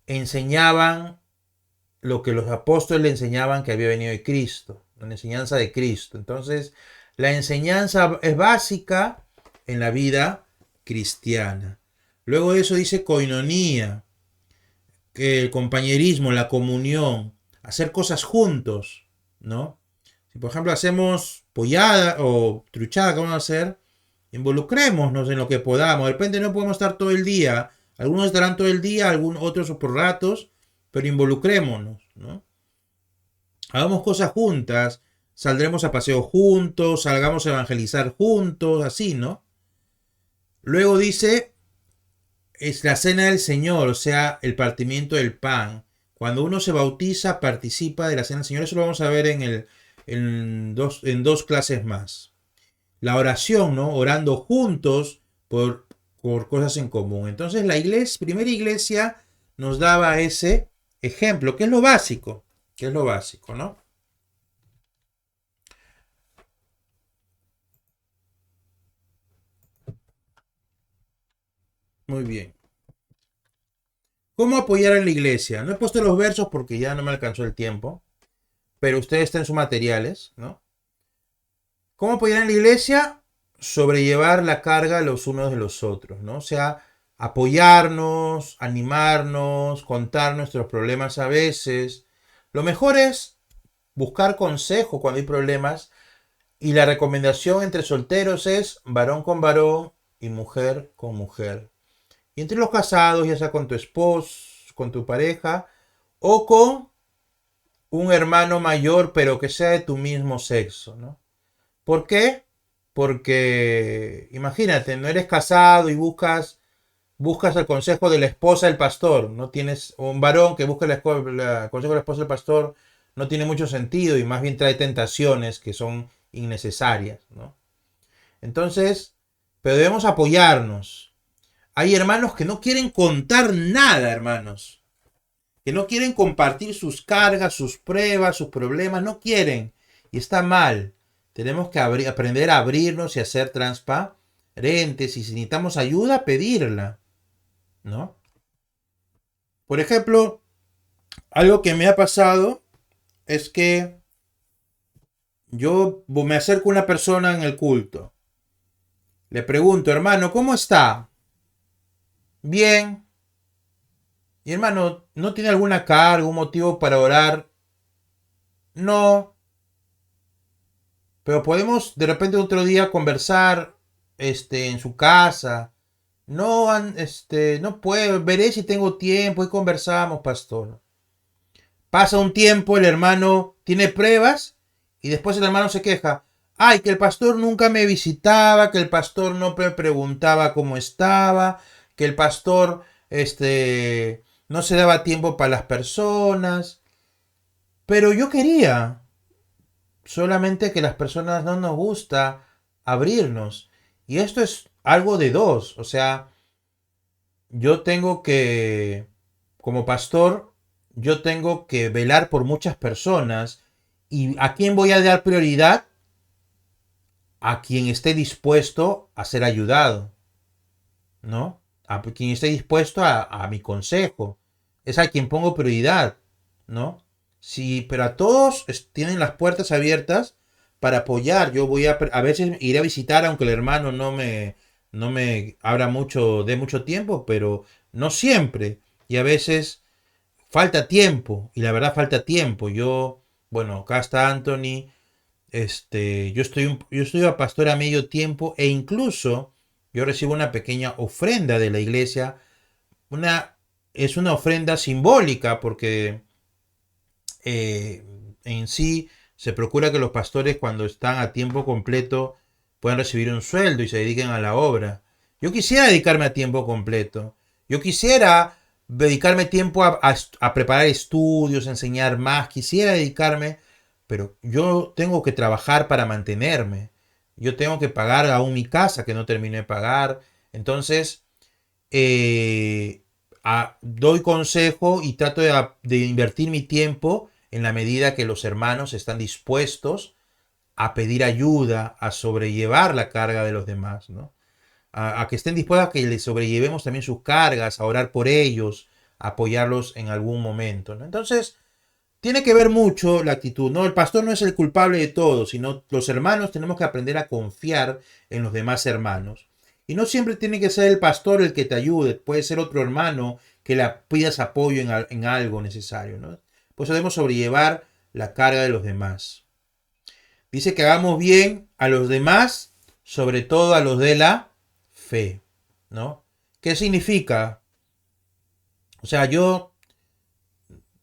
Enseñaban lo que los apóstoles le enseñaban que había venido de Cristo, la enseñanza de Cristo. Entonces, la enseñanza es básica en la vida cristiana. Luego de eso dice coinonía, que el compañerismo, la comunión, hacer cosas juntos, ¿no? Si por ejemplo hacemos pollada o truchada que vamos a hacer, involucrémonos en lo que podamos. De repente no podemos estar todo el día. Algunos estarán todo el día, otros por ratos, pero involucrémonos, ¿no? Hagamos cosas juntas, saldremos a paseo juntos, salgamos a evangelizar juntos, así, ¿no? Luego dice, es la cena del Señor, o sea, el partimiento del pan. Cuando uno se bautiza, participa de la cena del Señor. Eso lo vamos a ver en dos clases más. La oración, ¿no? Orando juntos por cosas en común. Entonces la primera iglesia nos daba ese ejemplo, que es lo básico, ¿no? Muy bien. ¿Cómo apoyar a la iglesia? No he puesto los versos porque ya no me alcanzó el tiempo, pero ustedes están en sus materiales, ¿no? ¿Cómo apoyar a la iglesia? Sobrellevar la carga los unos de los otros, ¿no? O sea, apoyarnos, animarnos, contar nuestros problemas a veces. Lo mejor es buscar consejo cuando hay problemas y la recomendación entre solteros es varón con varón y mujer con mujer. Y entre los casados, ya sea con tu esposo, con tu pareja o con un hermano mayor pero que sea de tu mismo sexo, ¿no? ¿Por qué? Porque imagínate, no eres casado y buscas el consejo de la esposa del pastor, no tienes un varón que busque el consejo de la esposa del pastor, no tiene mucho sentido y más bien trae tentaciones que son innecesarias, ¿no? Entonces, pero debemos apoyarnos. Hay hermanos que no quieren contar nada, hermanos, que no quieren compartir sus cargas, sus pruebas, sus problemas, no quieren y está mal. Tenemos que aprender a abrirnos y a ser transparentes y si necesitamos ayuda, pedirla, ¿no? Por ejemplo, algo que me ha pasado es que yo me acerco a una persona en el culto. Le pregunto, hermano, ¿cómo está? Bien. Y hermano, ¿no tiene alguna carga, un motivo para orar? No. Pero podemos de repente otro día conversar en su casa. No, no puedo, veré si tengo tiempo y conversamos, pastor. Pasa un tiempo, el hermano tiene pruebas y después el hermano se queja. Ay, que el pastor nunca me visitaba, que el pastor no me preguntaba cómo estaba, que el pastor no se daba tiempo para las personas. Pero yo quería, solamente que las personas no nos gusta abrirnos. Y esto es algo de dos, o sea, yo tengo que, como pastor, yo tengo que velar por muchas personas. ¿Y a quién voy a dar prioridad? A quien esté dispuesto a ser ayudado, ¿no? A quien esté dispuesto a mi consejo. Es a quien pongo prioridad, ¿no? Sí, pero a todos tienen las puertas abiertas para apoyar. Yo voy a veces iré a visitar, aunque el hermano no me abra mucho, de mucho tiempo, pero no siempre. Y a veces falta tiempo, y la verdad falta tiempo. Bueno, acá está Anthony. Yo estoy a pastor a medio tiempo e incluso yo recibo una pequeña ofrenda de la iglesia. Una, es una ofrenda simbólica porque eh, en sí se procura que los pastores cuando están a tiempo completo puedan recibir un sueldo y se dediquen a la obra. Yo quisiera dedicarme a tiempo completo. Yo quisiera dedicarme tiempo a preparar estudios, a enseñar más. Quisiera dedicarme, pero yo tengo que trabajar para mantenerme. Yo tengo que pagar aún mi casa que no terminé de pagar. Entonces, eh, doy consejo y trato de invertir mi tiempo en la medida que los hermanos están dispuestos a pedir ayuda, a sobrellevar la carga de los demás, ¿no? A que estén dispuestos a que les sobrellevemos también sus cargas, a orar por ellos, a apoyarlos en algún momento, ¿no? Entonces, tiene que ver mucho la actitud, ¿no? El pastor no es el culpable de todo, sino los hermanos tenemos que aprender a confiar en los demás hermanos. Y no siempre tiene que ser el pastor el que te ayude, puede ser otro hermano que le pidas apoyo en algo necesario, ¿no? Pues debemos sobrellevar la carga de los demás. Dice que hagamos bien a los demás, sobre todo a los de la fe, ¿no? ¿Qué significa? O sea,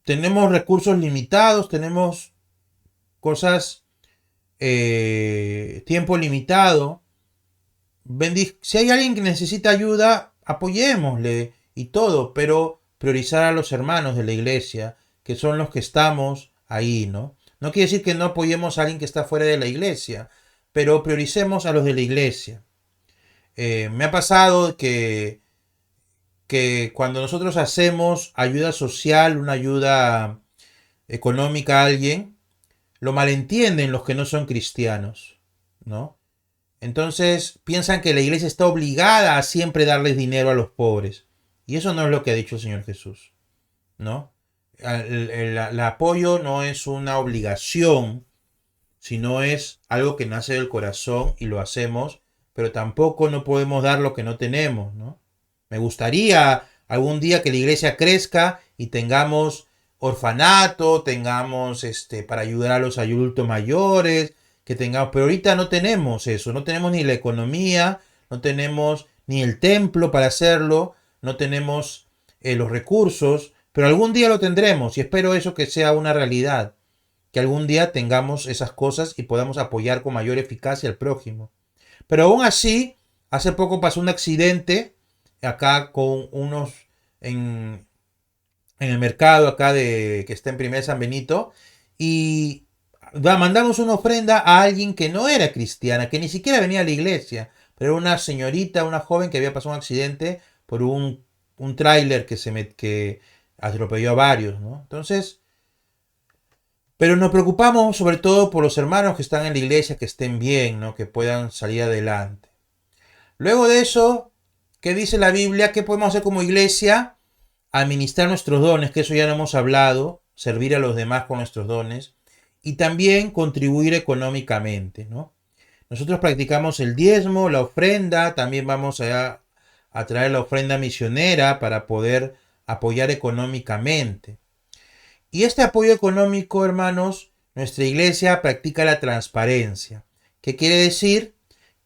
tenemos recursos limitados, tenemos cosas, tiempo limitado. Si hay alguien que necesita ayuda, apoyémosle y todo, pero priorizar a los hermanos de la iglesia, que son los que estamos ahí, ¿no? No quiere decir que no apoyemos a alguien que está fuera de la iglesia, pero prioricemos a los de la iglesia. Me ha pasado que cuando nosotros hacemos ayuda social, una ayuda económica a alguien, lo malentienden los que no son cristianos, ¿no? Entonces piensan que la iglesia está obligada a siempre darles dinero a los pobres. Y eso no es lo que ha dicho el Señor Jesús, ¿no? El apoyo no es una obligación, sino es algo que nace del corazón y lo hacemos, pero tampoco no podemos dar lo que no tenemos, ¿no? Me gustaría algún día que la iglesia crezca y tengamos orfanato, tengamos para ayudar a los adultos mayores, que tengamos, pero ahorita no tenemos eso, no tenemos ni la economía, no tenemos ni el templo para hacerlo, no tenemos los recursos, pero algún día lo tendremos y espero eso que sea una realidad, que algún día tengamos esas cosas y podamos apoyar con mayor eficacia al prójimo. Pero aún así, hace poco pasó un accidente acá con unos en el mercado acá que está en Primera San Benito y mandamos una ofrenda a alguien que no era cristiana, que ni siquiera venía a la iglesia, pero era una señorita, una joven que había pasado un accidente por un tráiler que atropelló a varios, ¿no? Entonces, pero nos preocupamos sobre todo por los hermanos que están en la iglesia, que estén bien, ¿no? Que puedan salir adelante. Luego de eso, ¿qué dice la Biblia? ¿Qué podemos hacer como iglesia? Administrar nuestros dones, que eso ya no hemos hablado, servir a los demás con nuestros dones y también contribuir económicamente, ¿no? Nosotros practicamos el diezmo, la ofrenda, también vamos a traer la ofrenda misionera para poder apoyar económicamente. Y este apoyo económico, hermanos, nuestra iglesia practica la transparencia. ¿Qué quiere decir?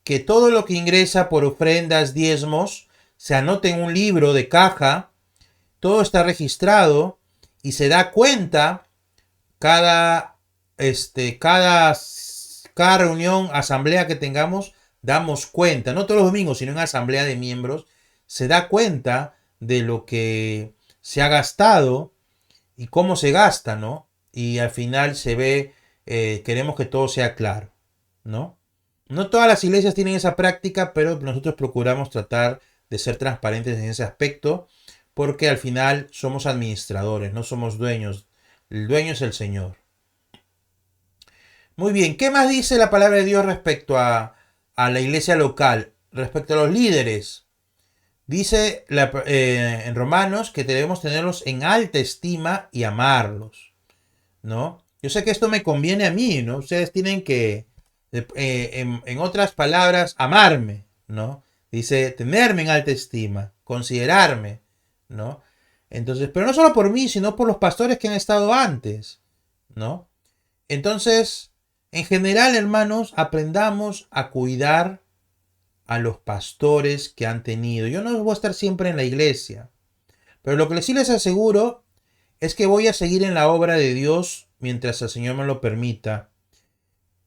Que todo lo que ingresa por ofrendas, diezmos, se anota en un libro de caja, todo está registrado y se da cuenta cada reunión, asamblea que tengamos, damos cuenta, no todos los domingos, sino en asamblea de miembros, se da cuenta de lo que se ha gastado y cómo se gasta, ¿no? Y al final se ve, queremos que todo sea claro, ¿no? No todas las iglesias tienen esa práctica, pero nosotros procuramos tratar de ser transparentes en ese aspecto, porque al final somos administradores, no somos dueños. El dueño es el Señor. Muy bien, ¿qué más dice la palabra de Dios respecto a la iglesia local? Respecto a los líderes. Dice en Romanos que debemos tenerlos en alta estima y amarlos, ¿no? Yo sé que esto me conviene a mí, ¿no? Ustedes tienen que, en otras palabras, amarme, ¿no? Dice tenerme en alta estima, considerarme, ¿no? Entonces, pero no solo por mí, sino por los pastores que han estado antes, ¿no? Entonces, en general, hermanos, aprendamos a cuidar a los pastores que han tenido. Yo no voy a estar siempre en la iglesia, pero lo que sí les aseguro es que voy a seguir en la obra de Dios mientras el Señor me lo permita.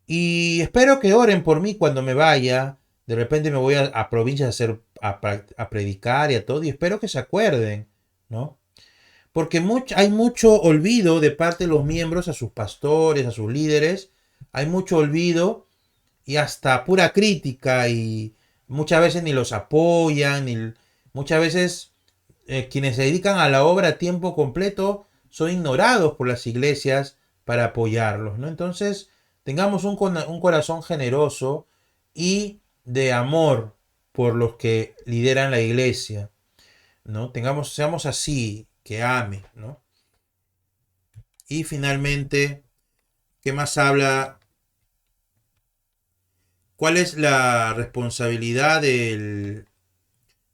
Y espero que oren por mí cuando me vaya. De repente me voy a provincias a predicar y a todo, y espero que se acuerden, ¿no? Porque hay mucho olvido de parte de los miembros a sus pastores, a sus líderes. Hay mucho olvido y hasta pura crítica, y muchas veces ni los apoyan, muchas veces quienes se dedican a la obra a tiempo completo son ignorados por las iglesias para apoyarlos, ¿no? Entonces, tengamos un corazón generoso y de amor por los que lideran la iglesia, ¿no? Seamos así, que ame, ¿no? Y finalmente, ¿qué más habla? ¿Cuál es la responsabilidad de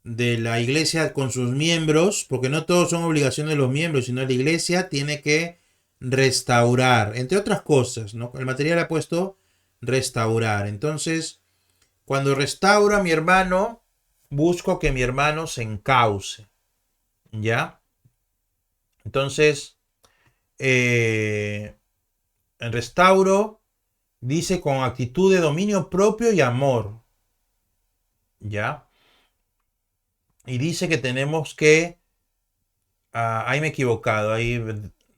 la iglesia con sus miembros? Porque no todos son obligaciones de los miembros, sino la iglesia tiene que restaurar, entre otras cosas, ¿no? El material ha puesto restaurar. Entonces, cuando restauro a mi hermano, busco que mi hermano se encauce, ¿ya? Entonces, restauro, dice, con actitud de dominio propio y amor, ¿ya? Y dice que tenemos que, ahí me he equivocado, ahí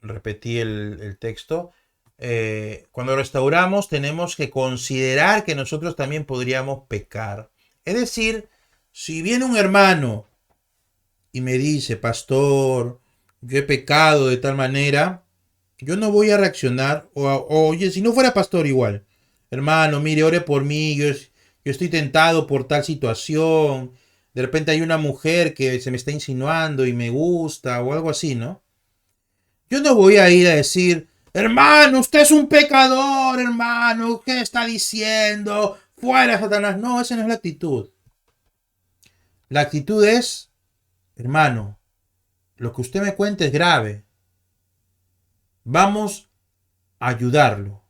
repetí el texto. Cuando restauramos tenemos que considerar que nosotros también podríamos pecar. Es decir, si viene un hermano y me dice, pastor, yo he pecado de tal manera, yo no voy a reaccionar, oye, si no fuera pastor igual, hermano, mire, ore por mí, yo estoy tentado por tal situación, de repente hay una mujer que se me está insinuando y me gusta o algo así, ¿no? Yo no voy a ir a decir, hermano, usted es un pecador, hermano, ¿qué está diciendo? Fuera, Satanás. No, esa no es la actitud. La actitud es, hermano, lo que usted me cuenta es grave. Vamos a ayudarlo.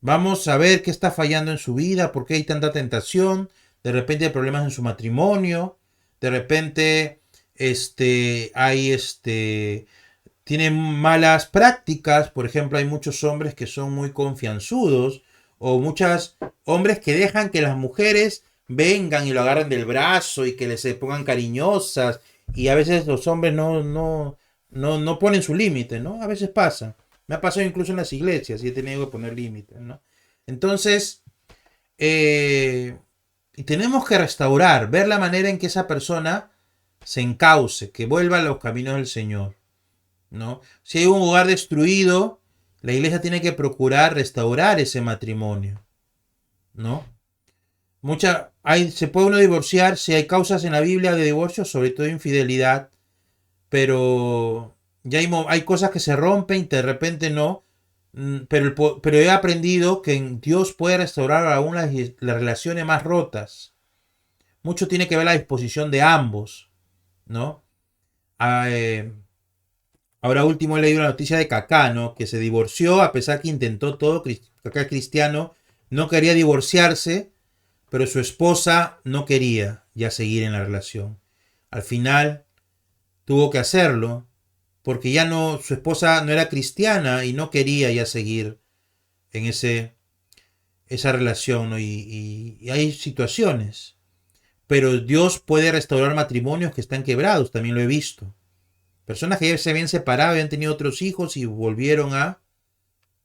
Vamos a ver qué está fallando en su vida, por qué hay tanta tentación. De repente hay problemas en su matrimonio. De repente, tienen malas prácticas. Por ejemplo, hay muchos hombres que son muy confianzudos, o muchos hombres que dejan que las mujeres vengan y lo agarren del brazo y que les se pongan cariñosas, y a veces los hombres no ponen su límite, ¿no? A veces pasa. Me ha pasado incluso en las iglesias y he tenido que poner límites, ¿no? Entonces, y tenemos que restaurar, ver la manera en que esa persona se encauce, que vuelva a los caminos del Señor, ¿no? Si hay un hogar destruido, la iglesia tiene que procurar restaurar ese matrimonio, ¿no? Se puede uno divorciar, si hay causas en la Biblia de divorcio, sobre todo infidelidad, pero ya hay cosas que se rompen y de repente no. Pero he aprendido que Dios puede restaurar aún las relaciones más rotas. Mucho tiene que ver la disposición de ambos, ¿no? Ahora último he leído la noticia de Kaká, ¿no? Que se divorció a pesar que intentó todo. Kaká es cristiano, no quería divorciarse, pero su esposa no quería ya seguir en la relación. Al final tuvo que hacerlo, porque ya no, su esposa no era cristiana y no quería ya seguir en esa relación, ¿no? Y hay situaciones, pero Dios puede restaurar matrimonios que están quebrados, también lo he visto. Personas que ya se habían separado, habían tenido otros hijos y volvieron a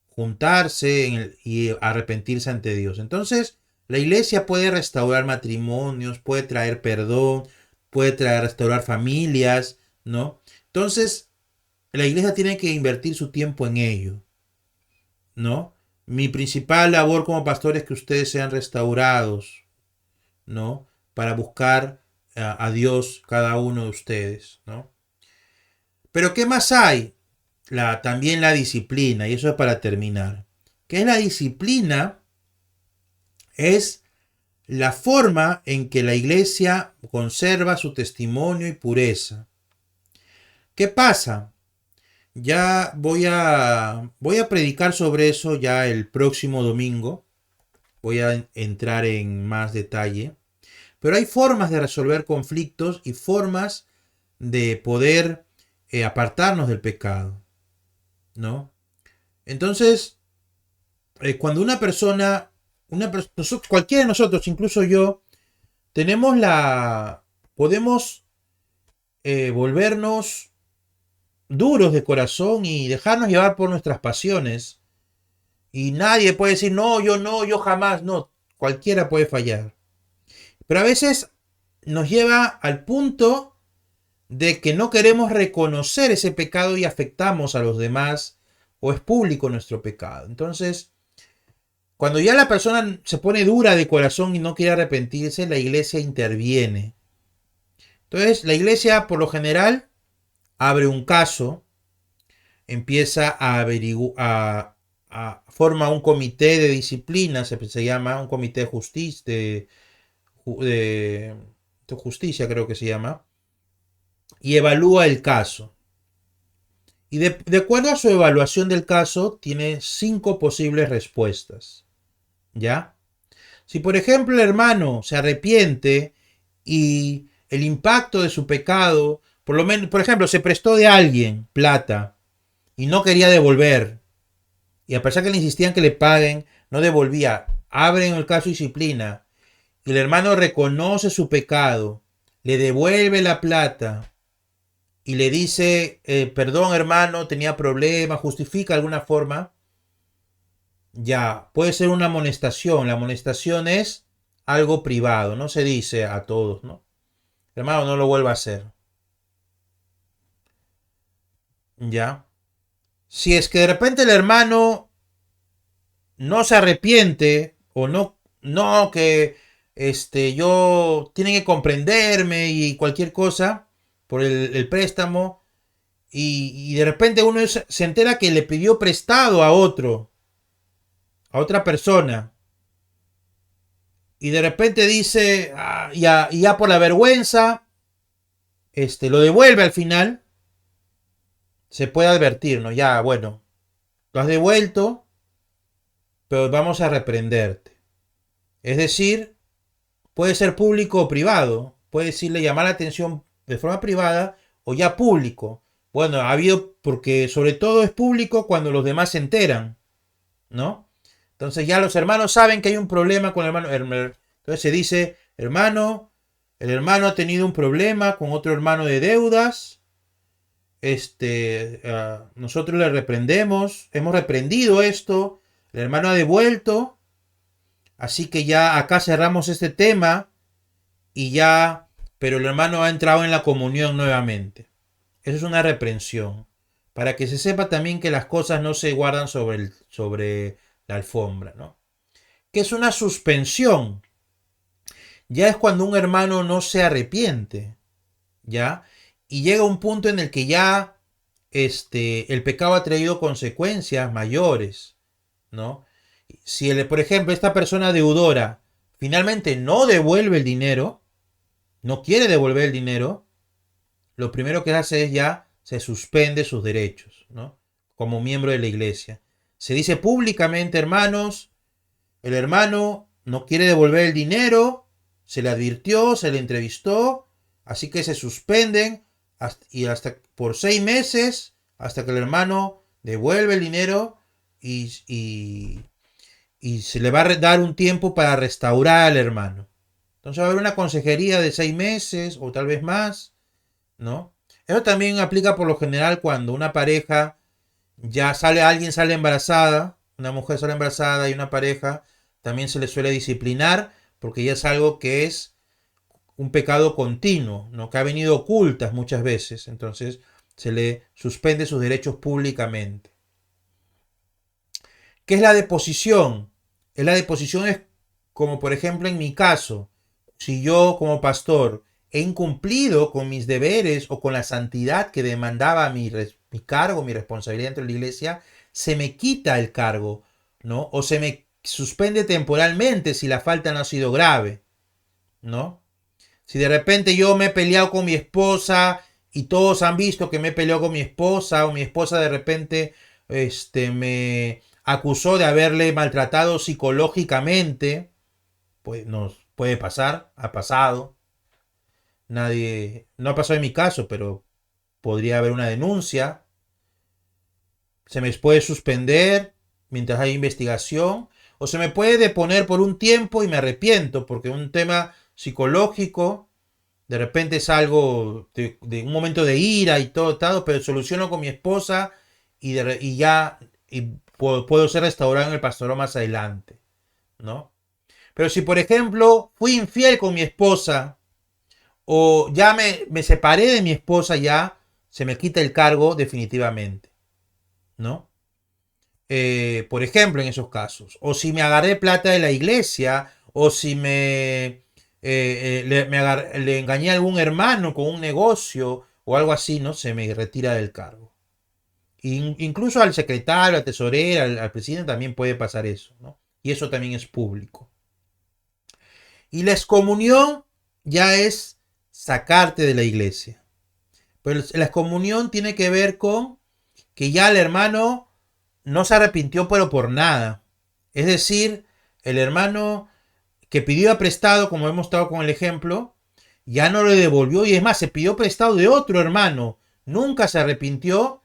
juntarse y arrepentirse ante Dios. Entonces, la iglesia puede restaurar matrimonios, puede traer perdón, puede restaurar familias, ¿no? Entonces, la iglesia tiene que invertir su tiempo en ello, ¿no? Mi principal labor como pastor es que ustedes sean restaurados, ¿no? Para buscar a Dios cada uno de ustedes, ¿no? Pero ¿qué más hay? También la disciplina, y eso es para terminar. ¿Qué es la disciplina? Es la forma en que la iglesia conserva su testimonio y pureza. ¿Qué pasa? Ya voy a predicar sobre eso ya el próximo domingo. Voy a entrar en más detalle. Pero hay formas de resolver conflictos y formas de poder apartarnos del pecado, ¿no? Entonces, cuando cualquiera de nosotros, incluso yo, podemos volvernos duros de corazón y dejarnos llevar por nuestras pasiones. Y nadie puede decir, no, yo jamás, no, cualquiera puede fallar. Pero a veces nos lleva al punto de que no queremos reconocer ese pecado y afectamos a los demás, o es público nuestro pecado. Entonces, cuando ya la persona se pone dura de corazón y no quiere arrepentirse, la iglesia interviene. Entonces, la iglesia, por lo general, abre un caso, empieza a averiguar, forma un comité de disciplina, se llama un comité de justicia, creo que se llama, y evalúa el caso. Y de acuerdo a su evaluación del caso, tiene 5 posibles respuestas. ¿Ya? Si por ejemplo el hermano se arrepiente y el impacto de su pecado, por lo menos, por ejemplo, se prestó de alguien plata y no quería devolver, y a pesar que le insistían que le paguen, no devolvía, abren el caso de disciplina, y el hermano reconoce su pecado, le devuelve la plata, y le dice, perdón hermano, tenía problemas, justifica de alguna forma, ya, puede ser una amonestación. La amonestación es algo privado, no se dice a todos, ¿no? Hermano, no lo vuelva a hacer. Ya. Si es que de repente el hermano no se arrepiente o no que yo tienen que comprenderme y cualquier cosa por el préstamo y de repente uno se entera que le pidió prestado a otra persona y de repente dice ya por la vergüenza lo devuelve al final, se puede advertir, ¿no? Ya, bueno, lo has devuelto, pero vamos a reprenderte. Es decir, puede ser público o privado. Puede decirle llamar la atención de forma privada o ya público. Bueno, ha habido, porque sobre todo es público cuando los demás se enteran, ¿no? Entonces ya los hermanos saben que hay un problema con el hermano. Entonces se dice, el hermano ha tenido un problema con otro hermano de deudas. Nosotros le reprendemos, hemos reprendido esto, el hermano ha devuelto, así que ya acá cerramos este tema y ya, pero el hermano ha entrado en la comunión nuevamente. Eso es una reprensión, para que se sepa también que las cosas no se guardan sobre la alfombra, ¿no? Que es una suspensión. Ya es cuando un hermano no se arrepiente, ¿ya? Y llega un punto en el que ya el pecado ha traído consecuencias mayores, ¿no? Si, por ejemplo, esta persona deudora finalmente no devuelve el dinero, no quiere devolver el dinero, lo primero que hace es ya se suspende sus derechos, ¿no? Como miembro de la iglesia. Se dice públicamente, hermanos, el hermano no quiere devolver el dinero, se le advirtió, se le entrevistó, así que se suspenden hasta por 6 meses, hasta que el hermano devuelve el dinero y se le va a dar un tiempo para restaurar al hermano. Entonces va a haber una consejería de 6 meses o tal vez más, ¿no? Eso también aplica por lo general cuando una pareja alguien sale embarazada, una mujer sale embarazada y una pareja también se le suele disciplinar porque ya es algo que es un pecado continuo, ¿no? Que ha venido ocultas muchas veces, entonces se le suspende sus derechos públicamente. ¿Qué es la deposición? La deposición es como por ejemplo en mi caso, si yo como pastor he incumplido con mis deberes o con la santidad que demandaba mi cargo, mi responsabilidad dentro de la iglesia, se me quita el cargo, ¿no? O se me suspende temporalmente si la falta no ha sido grave, ¿no? Si de repente yo me he peleado con mi esposa y todos han visto que me he peleado con mi esposa, o mi esposa de repente me acusó de haberle maltratado psicológicamente, pues nos puede pasar, ha pasado. Nadie, no ha pasado en mi caso, pero podría haber una denuncia. Se me puede suspender mientras hay investigación, o se me puede deponer por un tiempo y me arrepiento, porque un tema psicológico de repente es algo de un momento de ira y todo, pero soluciono con mi esposa y ya puedo ser restaurado en el pastorado más adelante, ¿no? Pero si, por ejemplo, fui infiel con mi esposa o ya me separé de mi esposa, ya se me quita el cargo definitivamente, ¿no? Por ejemplo, en esos casos. O si me agarré plata de la iglesia, o si le engañé a algún hermano con un negocio o algo así, ¿no? Se me retira del cargo. Incluso al secretario, al tesorero, al presidente también puede pasar eso, ¿no? Y eso también es público. Y la excomunión ya es sacarte de la iglesia. Pero la excomunión tiene que ver con que ya el hermano no se arrepintió pero por nada. Es decir, el hermano que pidió prestado, como hemos estado con el ejemplo, ya no le devolvió y es más, se pidió prestado de otro hermano. Nunca se arrepintió.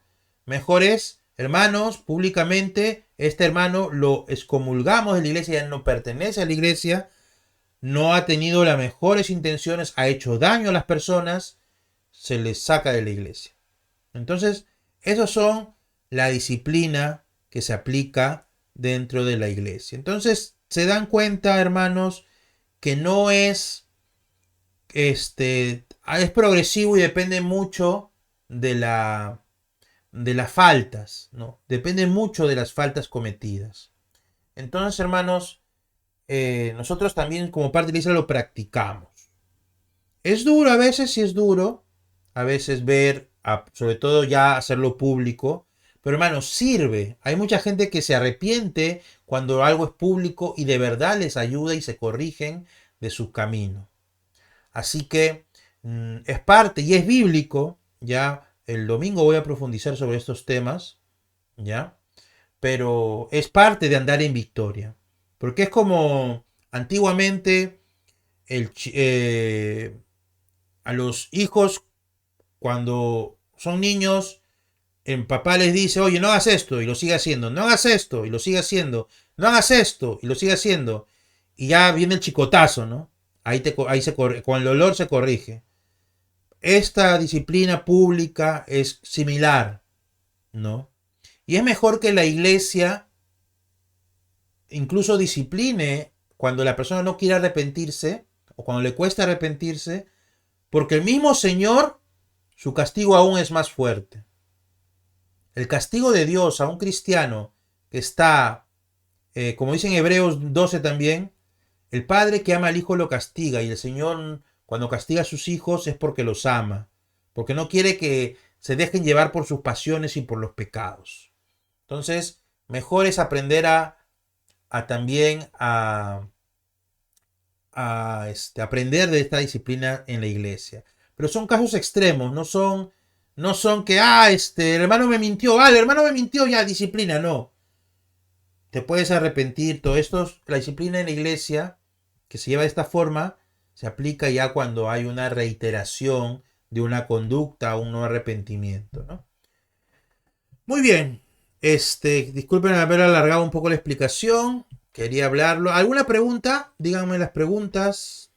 Mejor es, hermanos, públicamente, este hermano lo excomulgamos de la iglesia, ya no pertenece a la iglesia, no ha tenido las mejores intenciones, ha hecho daño a las personas, se les saca de la iglesia. Entonces, esos son la disciplina que se aplica dentro de la iglesia. Entonces, se dan cuenta, hermanos, que no es es progresivo y depende mucho de de las faltas, ¿no? Depende mucho de las faltas cometidas. Entonces, hermanos, nosotros también como parte de la iglesia lo practicamos. Es duro a veces, sí es duro, a veces ver, sobre todo ya hacerlo público, pero hermanos, sirve. Hay mucha gente que se arrepiente cuando algo es público y de verdad les ayuda y se corrigen de su camino. Así que es parte y es bíblico, ya el domingo voy a profundizar sobre estos temas, ya, pero es parte de andar en victoria, porque es como antiguamente el, a los hijos cuando son niños, el papá les dice, oye, no hagas esto, y lo sigue haciendo, no hagas esto, y lo sigue haciendo, no hagas esto, y lo sigue haciendo, y ya viene el chicotazo, ¿no? Ahí se con el dolor se corrige. Esta disciplina pública es similar, ¿no? Y es mejor que la iglesia incluso discipline cuando la persona no quiere arrepentirse, o cuando le cuesta arrepentirse, porque el mismo Señor, su castigo aún es más fuerte. El castigo de Dios a un cristiano que está, como dice en Hebreos 12 también, el padre que ama al hijo lo castiga y el Señor cuando castiga a sus hijos es porque los ama, porque no quiere que se dejen llevar por sus pasiones y por los pecados. Entonces, mejor es aprender también aprender de esta disciplina en la iglesia. Pero son casos extremos, no son que, el hermano me mintió, el hermano me mintió, ya, disciplina, no. Te puedes arrepentir, todo esto, la disciplina en la iglesia, que se lleva de esta forma, se aplica ya cuando hay una reiteración de una conducta, un no arrepentimiento, ¿no? Muy bien, disculpen haber alargado un poco la explicación, quería hablarlo. ¿Alguna pregunta? Díganme las preguntas.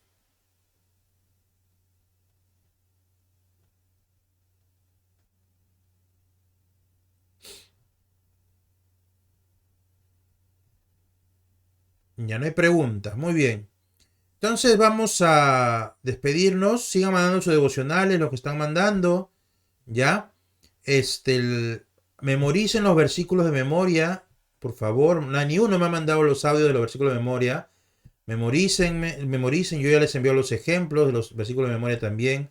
Ya no hay preguntas, muy bien. Entonces vamos a despedirnos. Sigan mandando sus devocionales, los que están mandando, ¿ya? Memoricen los versículos de memoria, por favor. Ni uno me ha mandado los audios de los versículos de memoria. Memoricen, yo ya les envío los ejemplos de los versículos de memoria también.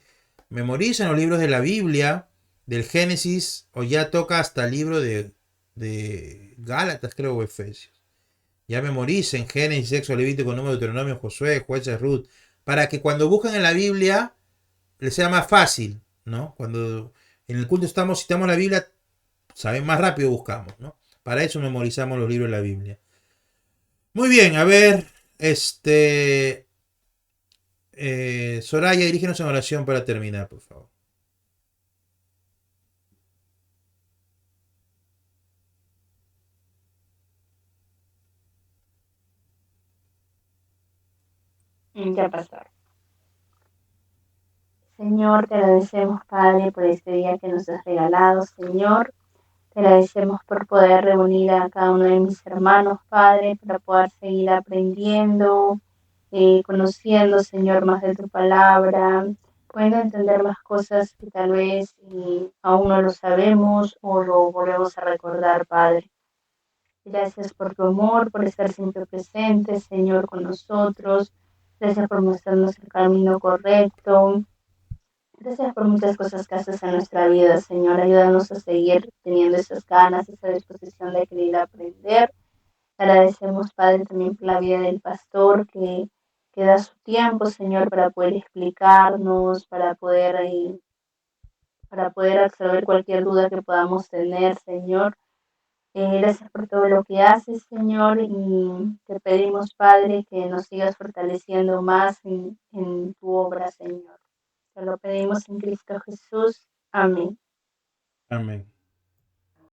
Memoricen los libros de la Biblia, del Génesis, o ya toca hasta el libro de Gálatas, creo, o Efesios. Ya memoricen Génesis, Éxodo, Levítico, Número, Deuteronomio, Josué, Jueces, Ruth, para que cuando busquen en la Biblia les sea más fácil, ¿no? Cuando en el culto citamos la Biblia, saben, más rápido buscamos, ¿no? Para eso memorizamos los libros de la Biblia. Muy bien, a ver, Soraya, dirígenos en oración para terminar, por favor. Ya pasó. Señor, te agradecemos, Padre, por este día que nos has regalado, Señor. Te agradecemos por poder reunir a cada uno de mis hermanos, Padre, para poder seguir aprendiendo, conociendo, Señor, más de tu palabra, pudiendo entender más cosas que tal vez aún no lo sabemos o lo volvemos a recordar, Padre. Gracias por tu amor, por estar siempre presente, Señor, con nosotros. Gracias por mostrarnos el camino correcto. Gracias por muchas cosas que haces en nuestra vida, Señor. Ayúdanos a seguir teniendo esas ganas, esa disposición de querer aprender. Agradecemos, Padre, también por la vida del pastor que da su tiempo, Señor, para poder explicarnos, para poder absorber cualquier duda que podamos tener, Señor. Gracias por todo lo que haces, Señor, y te pedimos, Padre, que nos sigas fortaleciendo más en tu obra, Señor. Te lo pedimos en Cristo Jesús. Amén. Amén.